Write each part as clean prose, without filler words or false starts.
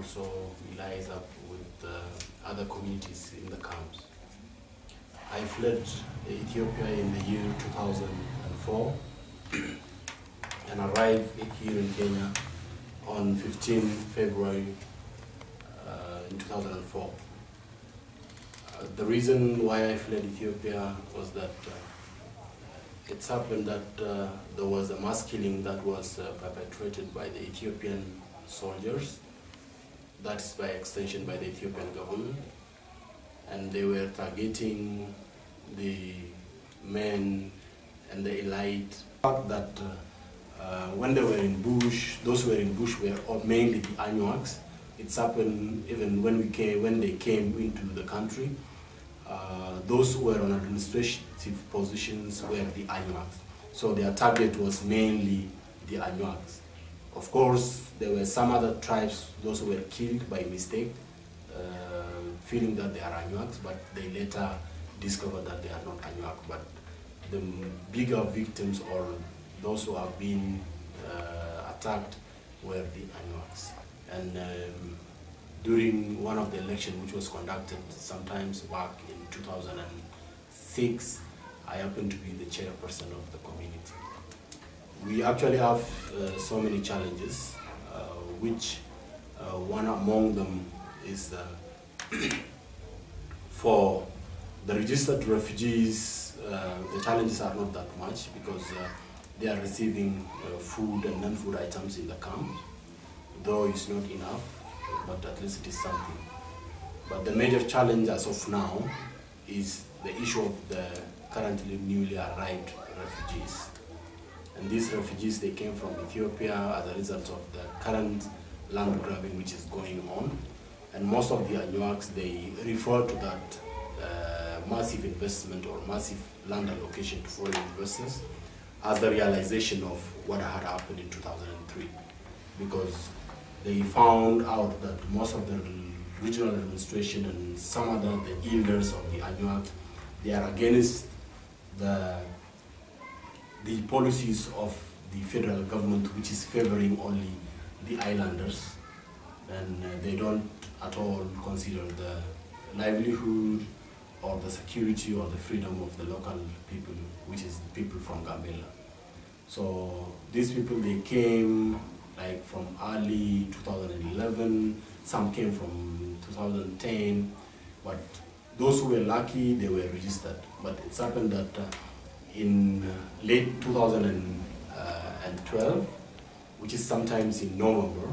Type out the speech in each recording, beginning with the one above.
also we lies up with other communities in the camps. I fled Ethiopia in the year 2004 and arrived here in Kenya on 15 February in 2004. The reason why I fled Ethiopia was that it's happened that there was a mass killing that was perpetrated by the Ethiopian soldiers, that is by extension by the Ethiopian government, and they were targeting the men and the elite. That when they were in bush, those who were in bush were mainly the Anuaks. It's happened even when they came into the country. Those who were on administrative positions were the Anuaks. So their target was mainly the Anuaks. Of course, there were some other tribes, those who were killed by mistake, feeling that they are Anuaks, but they later discovered that they are not Anuak. But the bigger victims, or those who have been attacked, were the Anuaks. And during one of the elections which was conducted sometimes back in 2006, I happened to be the chairperson of the community. We actually have so many challenges, which one among them is for the registered refugees. The challenges are not that much because they are receiving food and non-food items in the camp, though it's not enough, but at least it is something. But the major challenge as of now is the issue of the currently newly arrived refugees. And these refugees, they came from Ethiopia as a result of the current land grabbing which is going on. And most of the Anuaks, they refer to that massive investment or massive land allocation to foreign investors as the realization of what had happened in 2003. Because they found out that most of the regional administration and some other the elders of the Anuak, they are against the policies of the federal government, which is favoring only the islanders, and they don't at all consider the livelihood or the security or the freedom of the local people, which is the people from Gambela. So these people, they came like from early 2011, some came from 2010, but those who were lucky, they were registered. But it's happened that in late 2012, which is sometimes in November,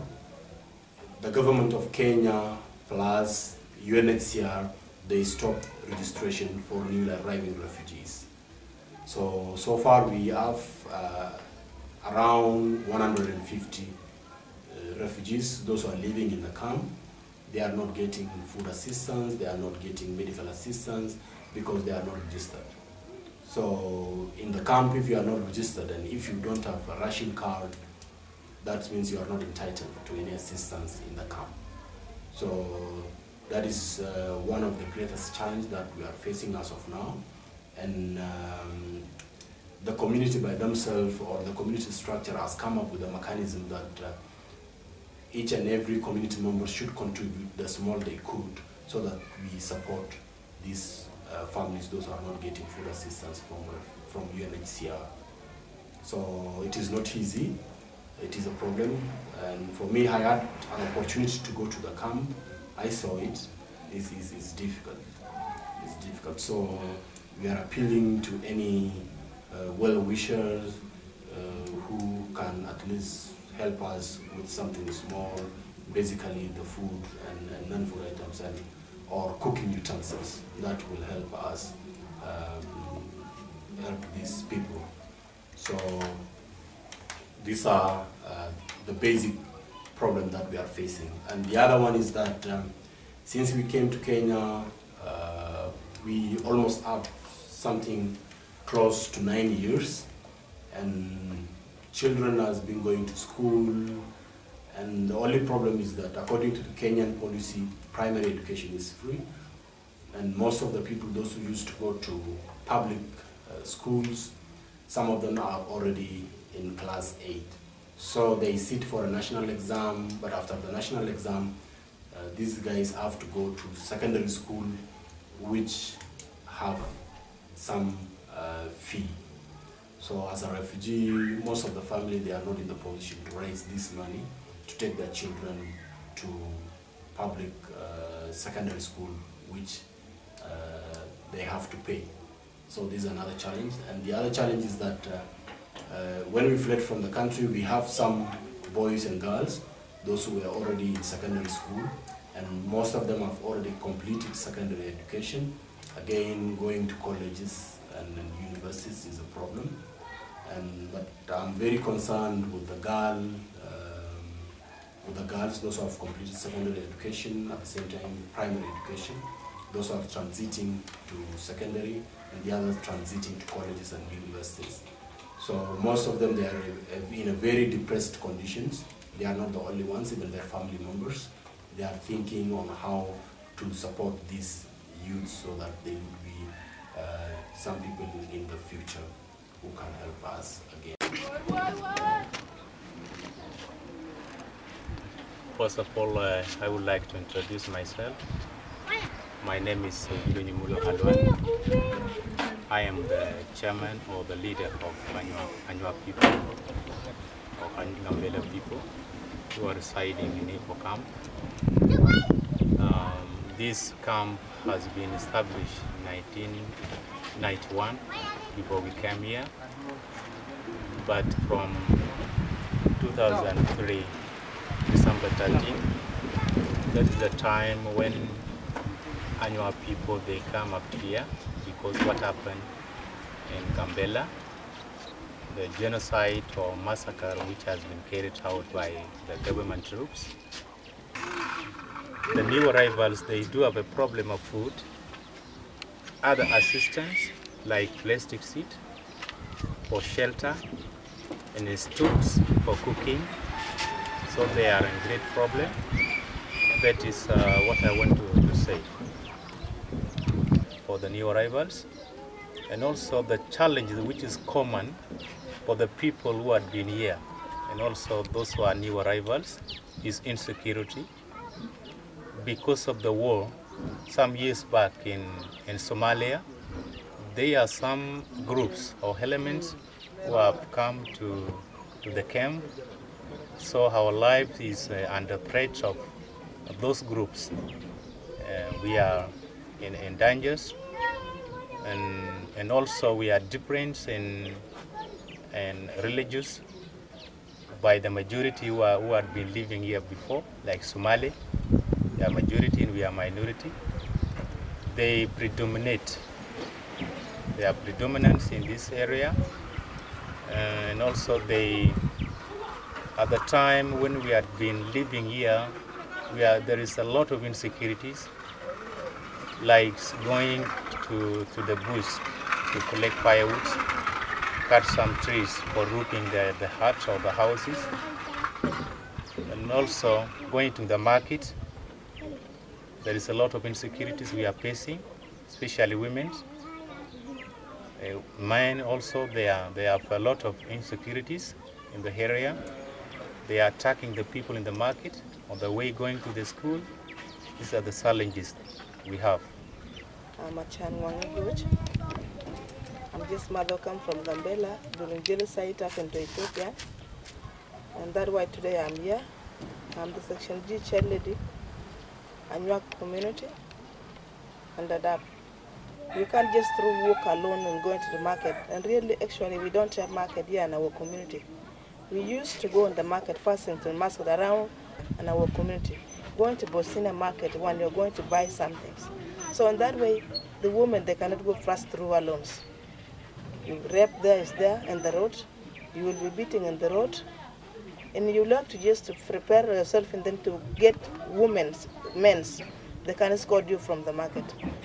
the government of Kenya plus UNHCR, they stopped registration for newly arriving refugees. So far we have around 150 refugees, those who are living in the camp. They are not getting food assistance, they are not getting medical assistance because they are not registered. So in the camp, if you are not registered and if you don't have a ration card, that means you are not entitled to any assistance in the camp. So that is one of the greatest challenges that we are facing as of now. And the community by themselves, or the community structure, has come up with a mechanism that each and every community member should contribute the small they could so that we support these families, those who are not getting food assistance from UNHCR. So it is not easy, it is a problem, and for me, I had an opportunity to go to the camp. I saw it. It's difficult. It's difficult. So we are appealing to any well-wishers who can at least help us with something small, basically the food and non-food items and or cooking utensils. That will help us help these people. So these are the basic problem that we are facing. And the other one is that since we came to Kenya, we almost have something close to 9 years, and children has been going to school, and the only problem is that according to the Kenyan policy, primary education is free, and most of the people, those who used to go to public schools, some of them are already in class 8. So they sit for a national exam, but after the national exam, these guys have to go to secondary school, which have some fee. So as a refugee, most of the family, they are not in the position to raise this money to take their children to public secondary school, which they have to pay. So this is another challenge. And the other challenge is that when we fled from the country, we have some boys and girls, those who were already in secondary school, and most of them have already completed secondary education. Again, going to colleges and universities is a problem. But I'm very concerned with the girls, those who have completed secondary education, at the same time primary education, those who are transiting to secondary, and the others transiting to colleges and universities. So most of them, they are in a very depressed conditions. They are not the only ones, even their family members. They are thinking on how to support these youth so that they would be some people in the future who can help us again. First of all, I would like to introduce myself. My name is Yunyimulo Halwan. I am the chairman or the leader of Anywa people, or Gambela people, who are residing in Ipo camp. This camp has been established in 1991, before we came here. But from 2003, December 13, that is the time when Anywa people, they come up here because what happened in Gambela, the genocide or massacre which has been carried out by the government troops. The new arrivals, they do have a problem of food, other assistance like plastic sheet for shelter and stools for cooking. So they are in great problem. That is what I want to say for the new arrivals. And also the challenge which is common for the people who had been here and also those who are new arrivals is insecurity. Because of the war, some years back in Somalia, there are some groups or elements who have come to the camp. So our life is under threat of those groups. We are in dangers, and also we are different in religious by the majority who had been living here before, like Somali. They are majority and we are minority. They predominate. They are predominant in this area, and also they. At the time when we had been living here, there is a lot of insecurities, like going to the bush to collect firewood, cut some trees for roofing the huts or the houses, and also going to the market. There is a lot of insecurities we are facing, especially women. Men also, they have a lot of insecurities in the area. They are attacking the people in the market on the way going to the school. These are the challenges we have. I'm Achan Wanguj. I'm just mother come from Gambela during genocide happened to Ethiopia. And that's why today I'm here. I'm the Section G chair lady, Anywa community, and ADAP. You can't just walk alone and go into the market. And really, actually, we don't have market here in our community. We used to go in the market first into the market around in our community. Going to Bosnia market when you're going to buy something. So in that way, the women, they cannot go fast through alone. You rape there is there in the road. You will be beating in the road. And you have to just prepare yourself and then to get men's. They can escort you from the market.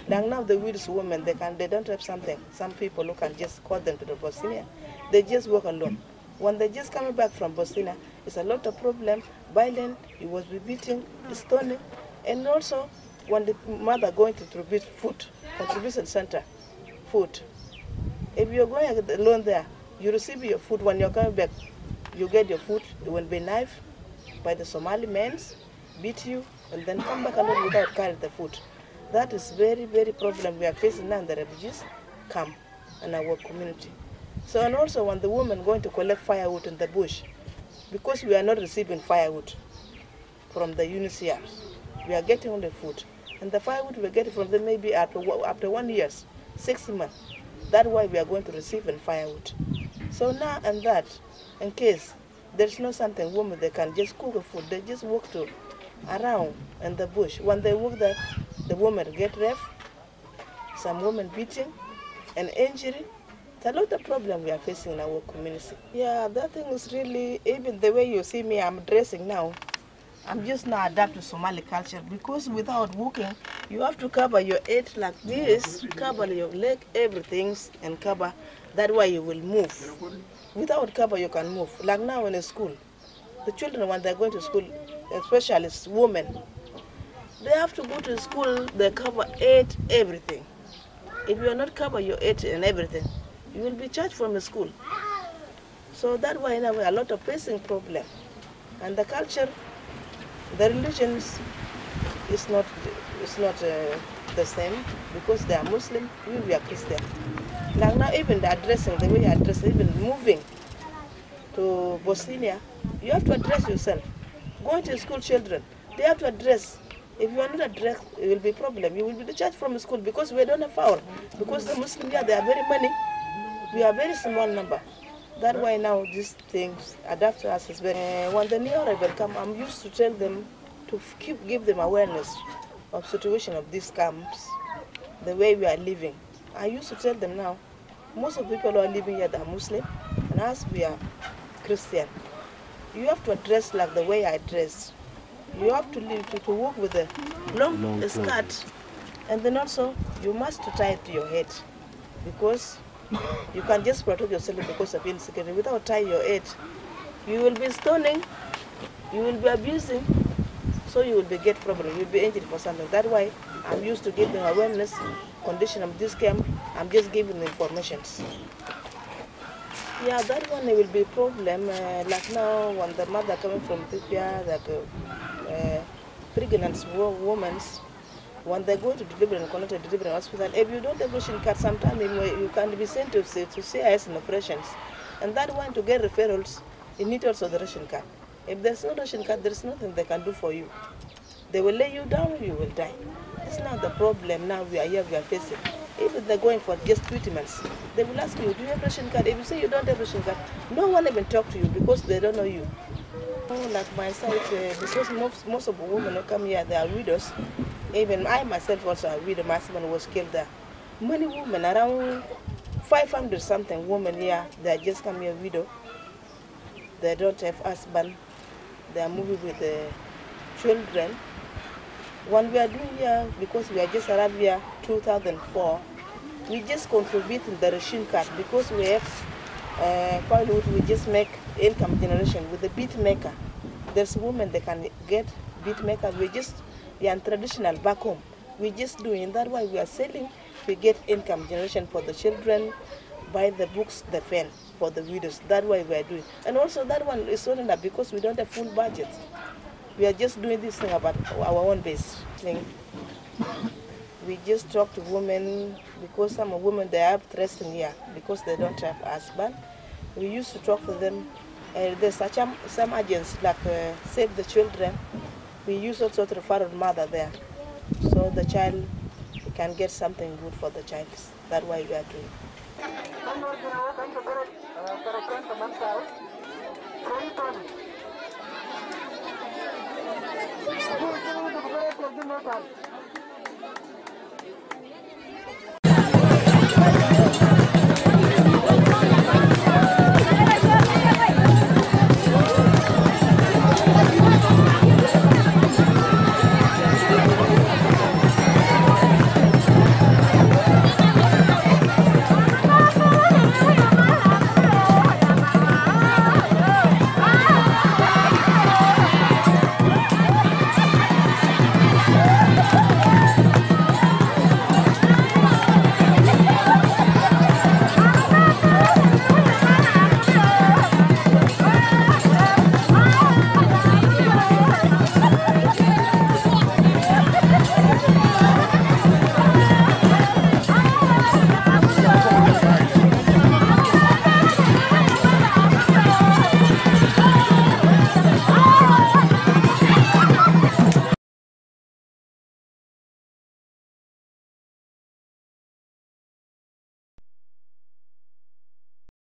Like now the widows women, they don't have something. Some people who can just call them to the Bosnia. They just walk alone. When they just coming back from Bosnia, it's a lot of problem, violent, you was be beating, stoning, and also when the mother going to distribute food, contribution center, food. If you're going alone there, you receive your food. When you're coming back, you get your food. It will be knifed by the Somali men. beat you, and then come back alone without carrying the food. That is very, very problem we are facing now in the refugees camp in our community. So, and also when the women going to collect firewood in the bush, because we are not receiving firewood from the UNHCR, we are getting only food. And the firewood we get from them maybe after 1 year, 6 months. That's why we are going to receive in firewood. So now and that, in case there's not something women they can just cook food, they just walk to around in the bush. When they walk there, the women get raped, some women beating, and injury. It's a lot of problem we are facing in our community. Yeah, that thing is really, even the way you see me, I'm dressing now, I'm just now adapted to Somali culture, because without walking, you have to cover your head like this, cover your leg, everything, and cover. That way you will move. Without cover, you can move. Like now in a school, the children, when they're going to school, especially women, they have to go to school, they cover head, everything. If you are not cover your head and everything, you will be charged from the school. So that way, now, a lot of facing problem. And the culture, the religions is not the same, because they are Muslim, we are Christian. Like now, even the addressing, the way you address, even moving to Bosnia, you have to address yourself. Going to school, children, they have to address. If you are not addressed, it will be a problem. You will be charged from the school, because we don't have power. Because the Muslims, yeah, they are very many. We are very small number. That's why now these things adapt to us. Is very, when the new arrival come, I'm used to tell them to give them awareness of situation of these camps, the way we are living. I used to tell them now, most of the people who are living here, they are Muslim, and us, we are Christian. You have to address like the way I dress. You have to live to walk with a long skirt, and then also you must tie it to your head, because you can just protect yourself because of insecurity. Without tying your head, you will be stoning, you will be abusing, so you will be get problem, you will be injured for something. That's why I'm used to give them awareness, condition of this camp. I'm just giving them information. Yeah, that one will be a problem. Like now, when the mother coming from Ethiopia, like pregnant women, when they go to deliver and connect to delivery hospital, if you don't have ration card, sometimes you can be sent to CIS in operations. And that one, to get referrals, you need also the ration card. If there's no ration card, there's nothing they can do for you. They will lay you down, you will die. It's not the problem now we are facing. If they're going for just treatments, they will ask you, do you have ration card? If you say you don't have ration card, no one even talk to you because they don't know you. Oh, like my side, because most of the women who come here, they are widows. Even I myself also a widow, my husband was killed there. Many women, around 500 something women here, they just come here widow. They don't have husband. They are moving with the children. When we are doing here, because we are just arrived here 2004, we just contribute in the ration card because we have firewood. We just make income generation with the beat maker. There's women that can get beat maker. We are traditional back home. We just doing that. Why we are selling. We get income generation for the children, buy the books, the pen for the widows. That's why we are doing. And also that one is not enough because we don't have full budget. We are just doing this thing about our own base thing. We just talk to women because some women they have stress in here because they don't have husband. We used to talk to them. There's some agents like Save the Children. We use also to refer a mother there, so the child can get something good for the child. That's why we are doing.